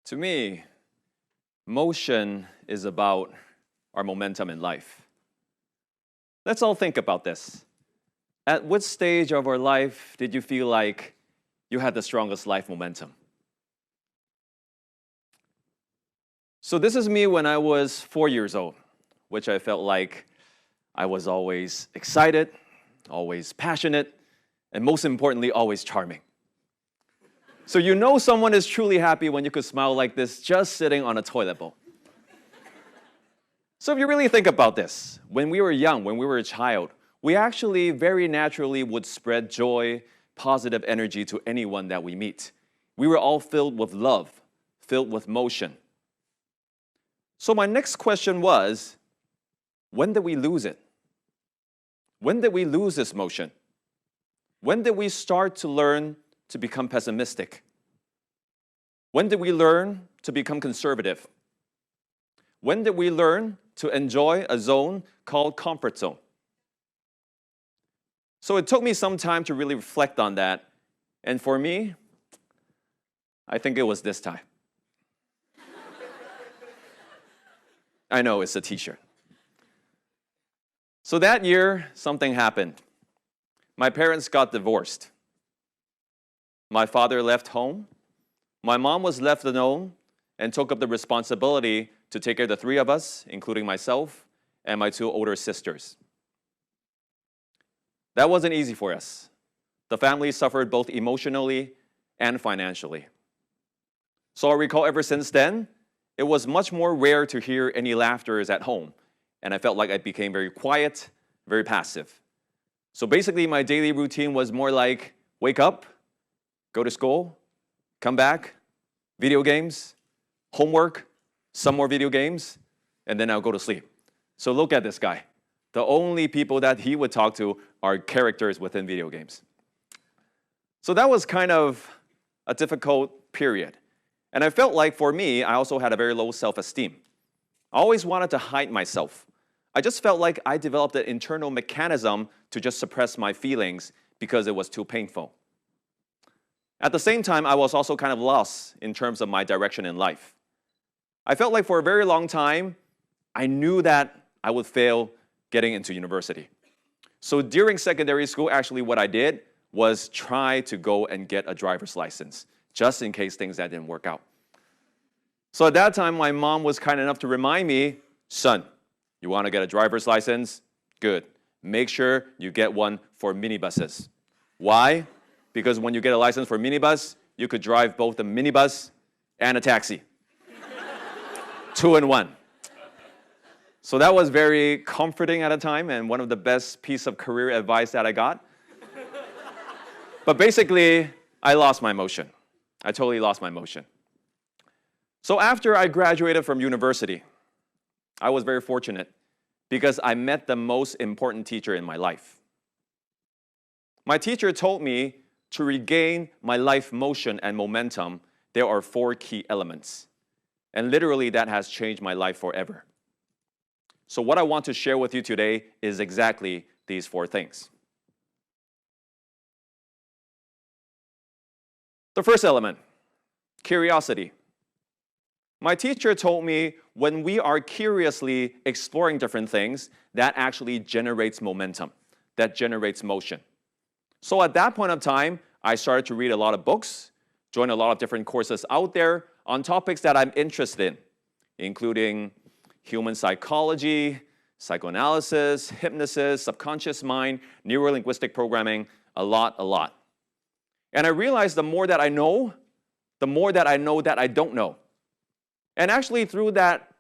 To me, motion is about our momentum in life. Let's all think about this. At what stage of our life did you feel like you had the strongest life momentum? So this is me when I was 4 years old, which I felt like I was always excited, always passionate, and most importantly, always charming. So you know someone is truly happy when you could smile like this just sitting on a toilet bowl. So if you really think about this, when we were young, when we were a child, we actually very naturally would spread joy, positive energy to anyone that we meet. We were all filled with love, filled with motion. So my next question was, when did we lose it? When did we lose this motion? When did we start to learn to become pessimistic? When did we learn to become conservative? When did we learn to enjoy a zone called comfort zone? So it took me some time to really reflect on that. And for me, I think it was this time. I know, it's a t-shirt. So that year, something happened. My parents got divorced. My father left home. My mom was left alone and took up the responsibility to take care of the three of us, including myself and my two older sisters. That wasn't easy for us. The family suffered both emotionally and financially. So I recall ever since then, it was much more rare to hear any laughter at home, and I felt like I became very quiet, very passive. So basically, my daily routine was more like wake up, go to school, come back, video games, homework, some more video games, and then I'll go to sleep. So look at this guy. The only people that he would talk to are characters within video games. So that was kind of a difficult period. And I felt like for me, I also had a very low self-esteem. I always wanted to hide myself. I just felt like I developed an internal mechanism to just suppress my feelings because it was too painful. At the same time, I was also kind of lost in terms of my direction in life. I felt like for a very long time, I knew that I would fail getting into university. So during secondary school, actually what I did was try to go and get a driver's license, just in case things that didn't work out. So at that time, my mom was kind enough to remind me, son, you want to get a driver's license? Good. Make sure you get one for minibuses. Why? Because when you get a license for minibus, you could drive both a minibus and a taxi. 2 in 1. So that was very comforting at a time and one of the best piece of career advice that I got. But basically, I lost my motion. I totally lost my motion. So after I graduated from university, I was very fortunate because I met the most important teacher in my life. My teacher told me to regain my life motion and momentum, there are 4 key elements. And literally that has changed my life forever. So what I want to share with you today is exactly these 4 things. The first element, curiosity. My teacher told me when we are curiously exploring different things, that actually generates momentum, that generates motion. So at that point of time, I started to read a lot of books, join a lot of different courses out there on topics that I'm interested in, including human psychology, psychoanalysis, hypnosis, subconscious mind, neuro-linguistic programming, a lot. And I realized the more that I know, the more that I know that I don't know. And actually through that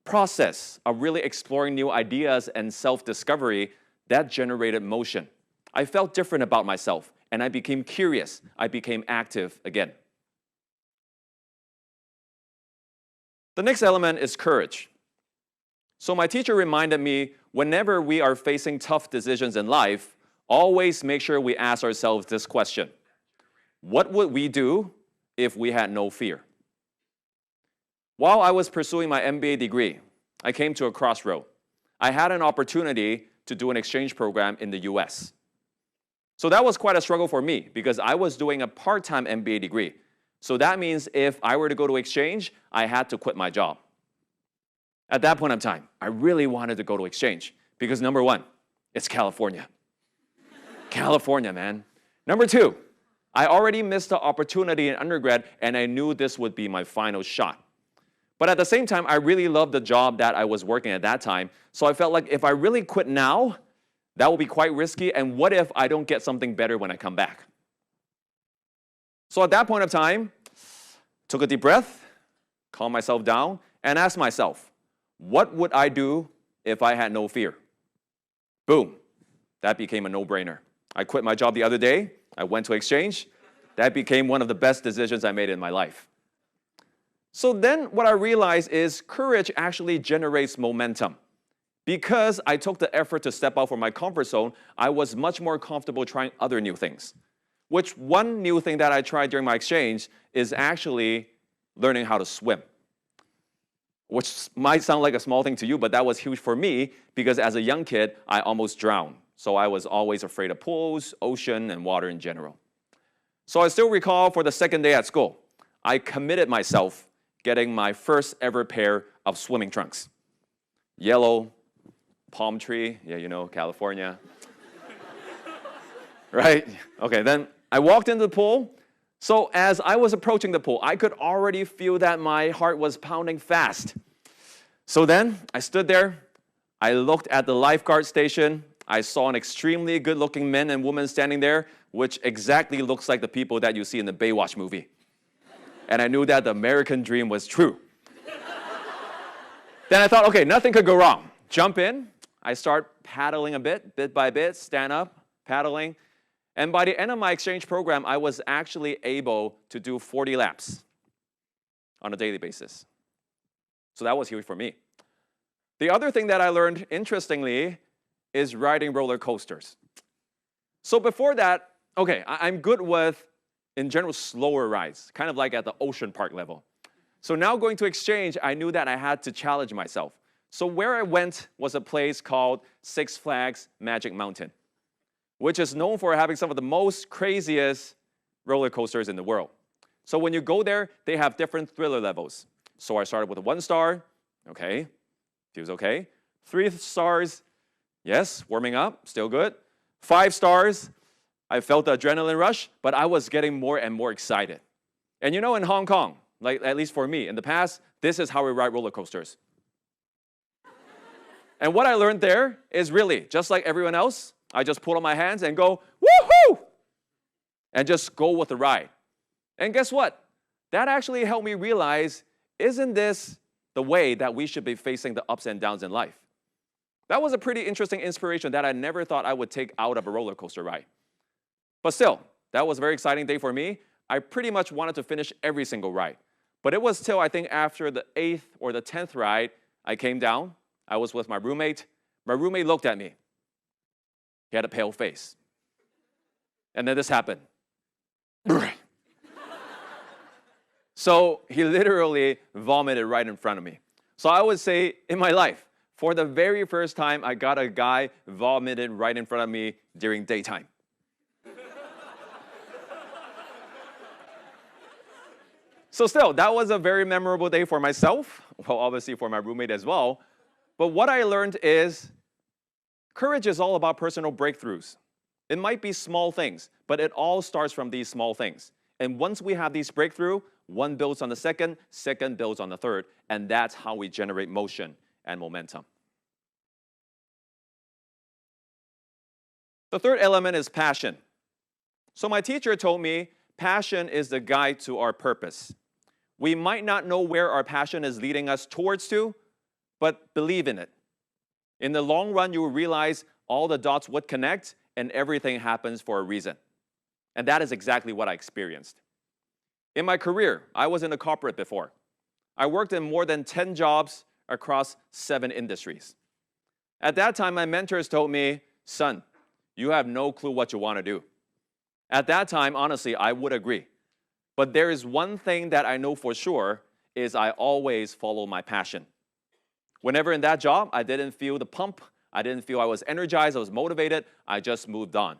process of really exploring new ideas and self-discovery, that generated motion. I felt different about myself, and I became curious. I became active again. The next element is courage. So my teacher reminded me, whenever we are facing tough decisions in life, always make sure we ask ourselves this question. What would we do if we had no fear? While I was pursuing my MBA degree, I came to a crossroad. I had an opportunity to do an exchange program in the US. So that was quite a struggle for me because I was doing a part-time MBA degree, So that means if I were to go to exchange, I had to quit my job. At that point in time, I really wanted to go to exchange because number one, it's California. California, man. Number two, I already missed the opportunity in undergrad and I knew this would be my final shot. But at the same time, I really loved the job that I was working at that time. So I felt like if I really quit now, that will be quite risky. And what if I don't get something better when I come back? So at that point of time, took a deep breath, calmed myself down, and asked myself, what would I do if I had no fear? Boom. That became a no-brainer. I quit my job the other day. I went to exchange. That became one of the best decisions I made in my life. So then what I realized is courage actually generates momentum. Because I took the effort to step out from my comfort zone, I was much more comfortable trying other new things. Which one new thing that I tried during my exchange is actually learning how to swim. Which might sound like a small thing to you, but that was huge for me because as a young kid, I almost drowned. So I was always afraid of pools, ocean, and water in general. So I still recall for the second day at school, I committed myself getting my first ever pair of swimming trunks. Yellow, palm tree, yeah, you know, California. Right? Okay, then I walked into the pool. So as I was approaching the pool, I could already feel that my heart was pounding fast. So then I stood there. I looked at the lifeguard station. I saw an extremely good-looking men and women standing there, which exactly looks like the people that you see in the Baywatch movie. And I knew that the American dream was true. Then I thought, okay, nothing could go wrong. Jump in. I start paddling a bit by bit, stand up, paddling. And by the end of my exchange program, I was actually able to do 40 laps on a daily basis. So that was huge for me. The other thing that I learned, interestingly, is riding roller coasters. So before that, okay, I'm good with, in general, slower rides, kind of like at the ocean park level. So now going to exchange, I knew that I had to challenge myself. So where I went was a place called Six Flags Magic Mountain, which is known for having some of the most craziest roller coasters in the world. So when you go there, they have different thriller levels. So I started with a 1 star, okay, feels okay. 3 stars, yes, warming up, still good. 5 stars, I felt the adrenaline rush, but I was getting more and more excited. And you know, in Hong Kong, like at least for me, in the past, this is how we ride roller coasters. And what I learned there is really, just like everyone else, I just put on my hands and go, woohoo! And just go with the ride. And guess what? That actually helped me realize, isn't this the way that we should be facing the ups and downs in life? That was a pretty interesting inspiration that I never thought I would take out of a roller coaster ride. But still, that was a very exciting day for me. I pretty much wanted to finish every single ride. But it was till, I think, after the 8th or the 10th ride, I came down. I was with my roommate. My roommate looked at me. He had a pale face. And then this happened. So he literally vomited right in front of me. So I would say in my life, for the very first time, I got a guy vomited right in front of me during daytime. So still, that was a very memorable day for myself. Well, obviously for my roommate as well. But what I learned is courage is all about personal breakthroughs. It might be small things, but it all starts from these small things. And once we have these breakthroughs, one builds on the second, second builds on the third, and that's how we generate motion and momentum. The third element is passion. So my teacher told me passion is the guide to our purpose. We might not know where our passion is leading us towards to, but believe in it. In the long run, you will realize all the dots would connect and everything happens for a reason. And that is exactly what I experienced. In my career, I was in a corporate before. I worked in more than 10 jobs across 7 industries. At that time, my mentors told me, son, you have no clue what you want to do. At that time, honestly, I would agree. But there is one thing that I know for sure is I always follow my passion. Whenever in that job, I didn't feel the pump, I didn't feel I was energized, I was motivated, I just moved on.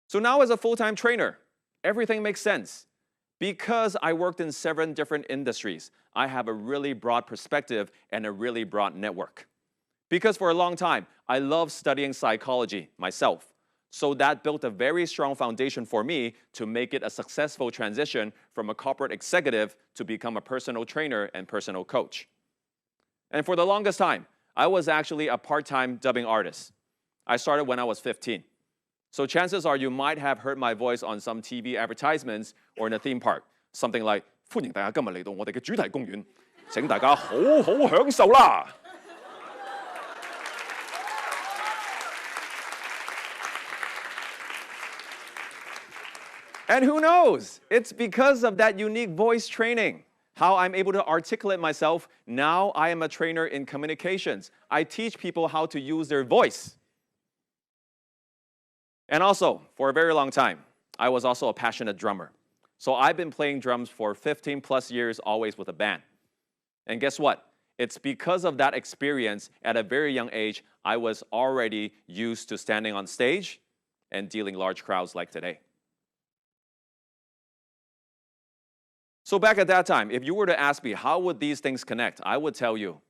So now as a full-time trainer, everything makes sense. Because I worked in 7 different industries, I have a really broad perspective and a really broad network. Because for a long time, I loved studying psychology myself. So that built a very strong foundation for me to make it a successful transition from a corporate executive to become a personal trainer and personal coach. And for the longest time, I was actually a part-time dubbing artist. I started when I was 15. So chances are you might have heard my voice on some TV advertisements or in a theme park. Something like, 歡迎大家今日嚟到我哋嘅主題公園，請大家好好享受啦。And who knows? It's because of that unique voice training, how I'm able to articulate myself. Now I am a trainer in communications. I teach people how to use their voice. And also, for a very long time, I was also a passionate drummer. So I've been playing drums for 15 plus years, always with a band. And guess what? It's because of that experience at a very young age, I was already used to standing on stage and dealing large crowds like today. So back at that time, if you were to ask me, how would these things connect? I would tell you,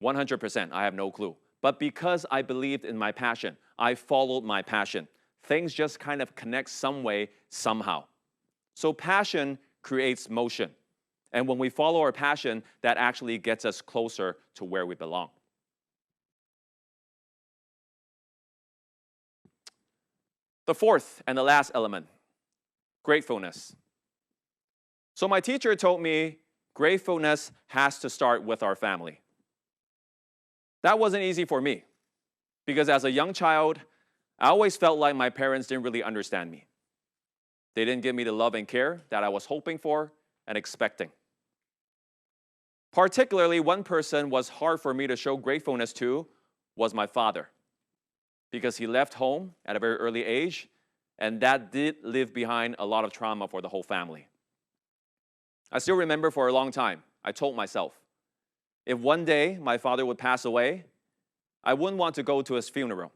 100%, I have no clue. But because I believed in my passion, I followed my passion. Things just kind of connect some way, somehow. So passion creates motion. And when we follow our passion, that actually gets us closer to where we belong. The fourth and the last element, gratefulness. So my teacher told me gratefulness has to start with our family. That wasn't easy for me because as a young child, I always felt like my parents didn't really understand me. They didn't give me the love and care that I was hoping for and expecting. Particularly, one person was hard for me to show gratefulness to was my father because he left home at a very early age, and that did leave behind a lot of trauma for the whole family. I still remember for a long time, I told myself, if one day my father would pass away, I wouldn't want to go to his funeral.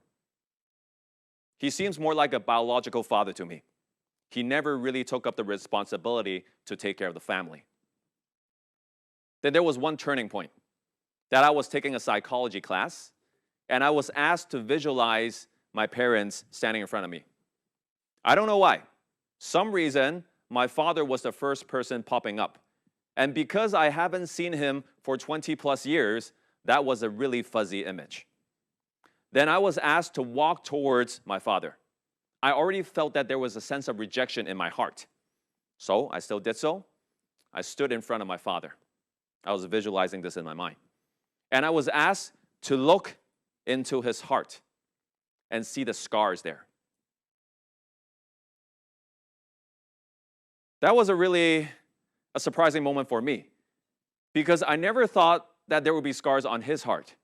He seems more like a biological father to me. He never really took up the responsibility to take care of the family. Then there was one turning point that I was taking a psychology class, and I was asked to visualize my parents standing in front of me. I don't know why. Some reason, my father was the first person popping up. And because I haven't seen him for 20 plus years, that was a really fuzzy image. Then I was asked to walk towards my father. I already felt that there was a sense of rejection in my heart. So I still did so. I stood in front of my father. I was visualizing this in my mind. And I was asked to look into his heart and see the scars there. That was a surprising moment for me because I never thought that there would be scars on his heart.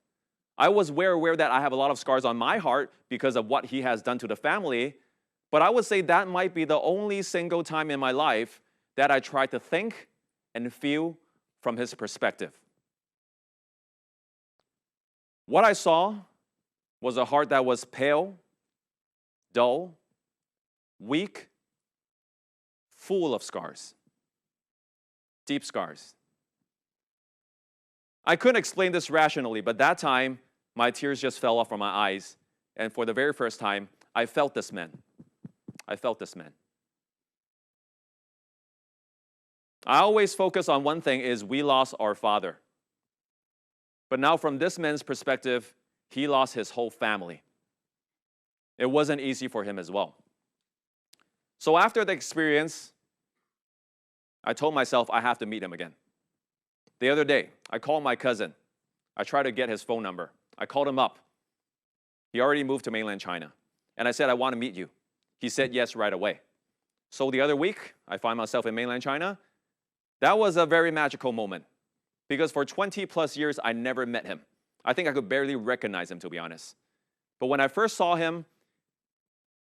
I was aware that I have a lot of scars on my heart because of what he has done to the family, but I would say that might be the only single time in my life that I tried to think and feel from his perspective. What I saw was a heart that was pale, dull, weak, full of scars, deep scars. I couldn't explain this rationally, but that time, my tears just fell off from my eyes, and for the very first time, I felt this man. I felt this man. I always focus on one thing is we lost our father. But now from this man's perspective, he lost his whole family. It wasn't easy for him as well. So after the experience, I told myself I have to meet him again. The other day, I called my cousin. I tried to get his phone number. I called him up. He already moved to mainland China. And I said, I want to meet you. He said yes right away. So the other week, I find myself in mainland China. That was a very magical moment because for 20 plus years, I never met him. I think I could barely recognize him, to be honest. But when I first saw him,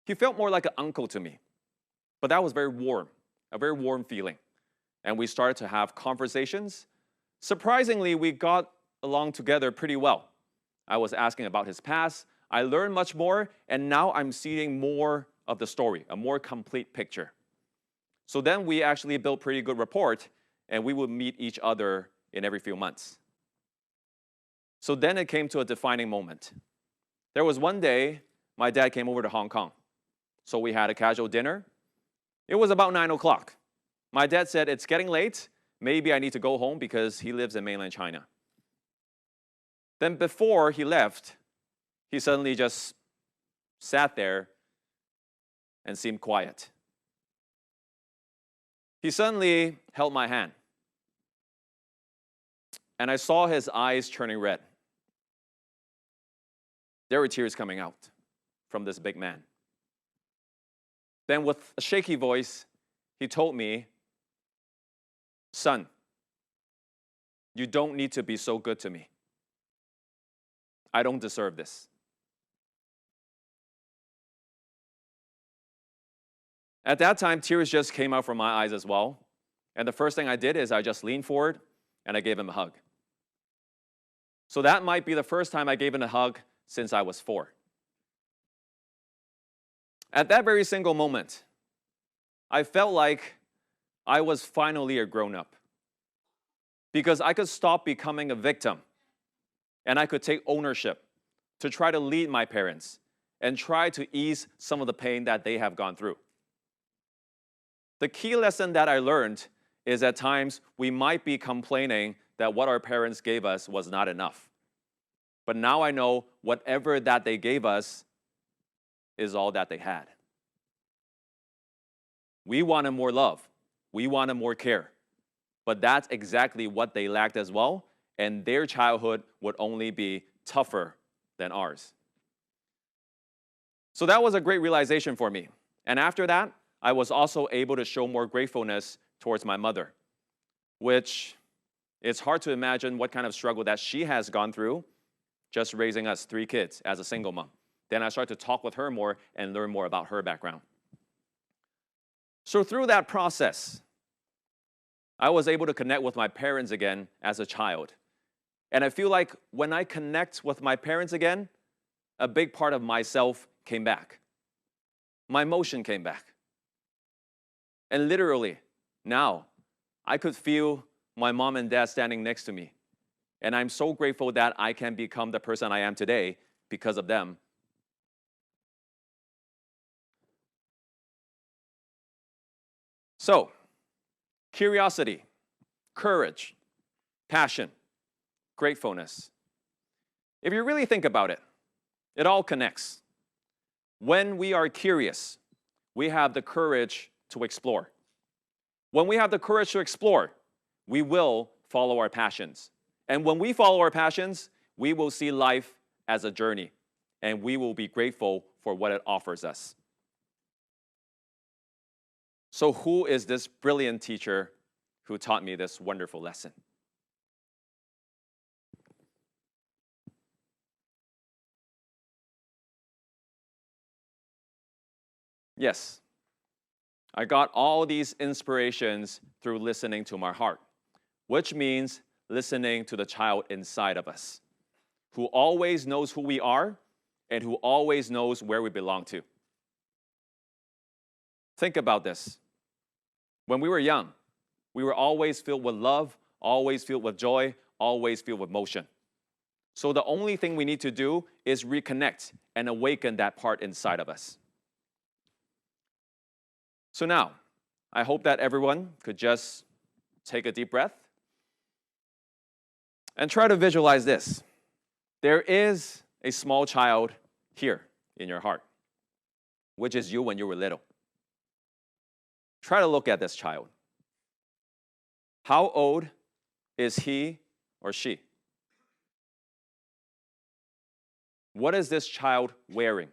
he felt more like an uncle to me. But that was very warm, a very warm feeling. And we started to have conversations. Surprisingly, we got along together pretty well. I was asking about his past. I learned much more, and now I'm seeing more of the story, a more complete picture. So then we actually built pretty good rapport, and we would meet each other in every few months. So then it came to a defining moment. There was one day, my dad came over to Hong Kong. So we had a casual dinner. It was about 9 o'clock. My dad said, it's getting late. Maybe I need to go home because he lives in mainland China. Then before he left, he suddenly just sat there and seemed quiet. He suddenly held my hand. And I saw his eyes turning red. There were tears coming out from this big man. Then with a shaky voice, he told me, son, you don't need to be so good to me. I don't deserve this. At that time, tears just came out from my eyes as well. And the first thing I did is I just leaned forward and I gave him a hug. So that might be the first time I gave him a hug since I was 4. At that very single moment, I felt like I was finally a grown-up because I could stop becoming a victim and I could take ownership to try to lead my parents and try to ease some of the pain that they have gone through. The key lesson that I learned is at times we might be complaining that what our parents gave us was not enough. But now I know whatever that they gave us is all that they had. We wanted more love. We wanted more care. But that's exactly what they lacked as well, and their childhood would only be tougher than ours. So that was a great realization for me. And after that, I was also able to show more gratefulness towards my mother, which it's hard to imagine what kind of struggle that she has gone through just raising us 3 kids as a single mom. Then I started to talk with her more and learn more about her background. So through that process, I was able to connect with my parents again as a child. And I feel like when I connect with my parents again, a big part of myself came back. My emotion came back. And literally, now, I could feel my mom and dad standing next to me. And I'm so grateful that I can become the person I am today because of them. So, curiosity, courage, passion, gratefulness. If you really think about it, it all connects. When we are curious, we have the courage to explore. When we have the courage to explore, we will follow our passions. And when we follow our passions, we will see life as a journey, and we will be grateful for what it offers us. So who is this brilliant teacher who taught me this wonderful lesson? Yes, I got all these inspirations through listening to my heart, which means listening to the child inside of us, who always knows who we are and who always knows where we belong to. Think about this. When we were young, we were always filled with love, always filled with joy, always filled with motion. So the only thing we need to do is reconnect and awaken that part inside of us. So now, I hope that everyone could just take a deep breath and try to visualize this. There is a small child here in your heart, which is you when you were little. Try to look at this child. How old is he or she? What is this child wearing?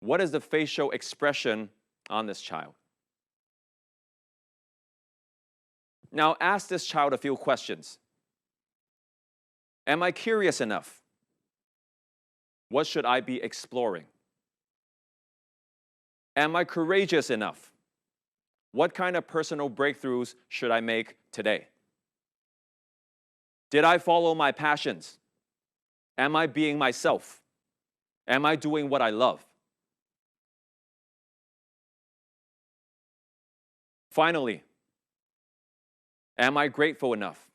What is the facial expression on this child? Now ask this child a few questions. Am I curious enough? What should I be exploring? Am I courageous enough? What kind of personal breakthroughs should I make today? Did I follow my passions? Am I being myself? Am I doing what I love? Finally, am I grateful enough?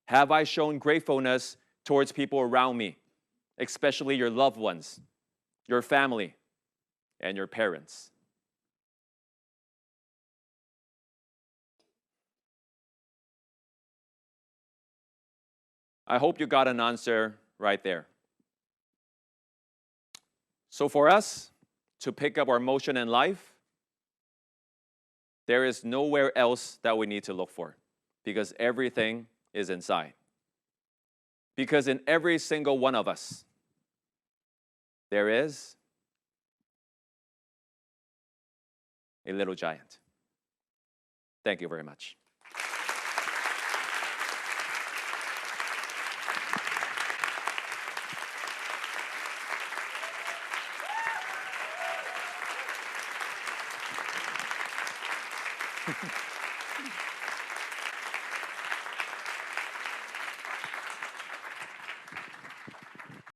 Have I shown gratefulness towards people around me, especially your loved ones, your family, and your parents? I hope you got an answer right there. So for us to pick up our motion in life, there is nowhere else that we need to look for because everything is inside. Because in every single one of us, there is a little giant. Thank you very much.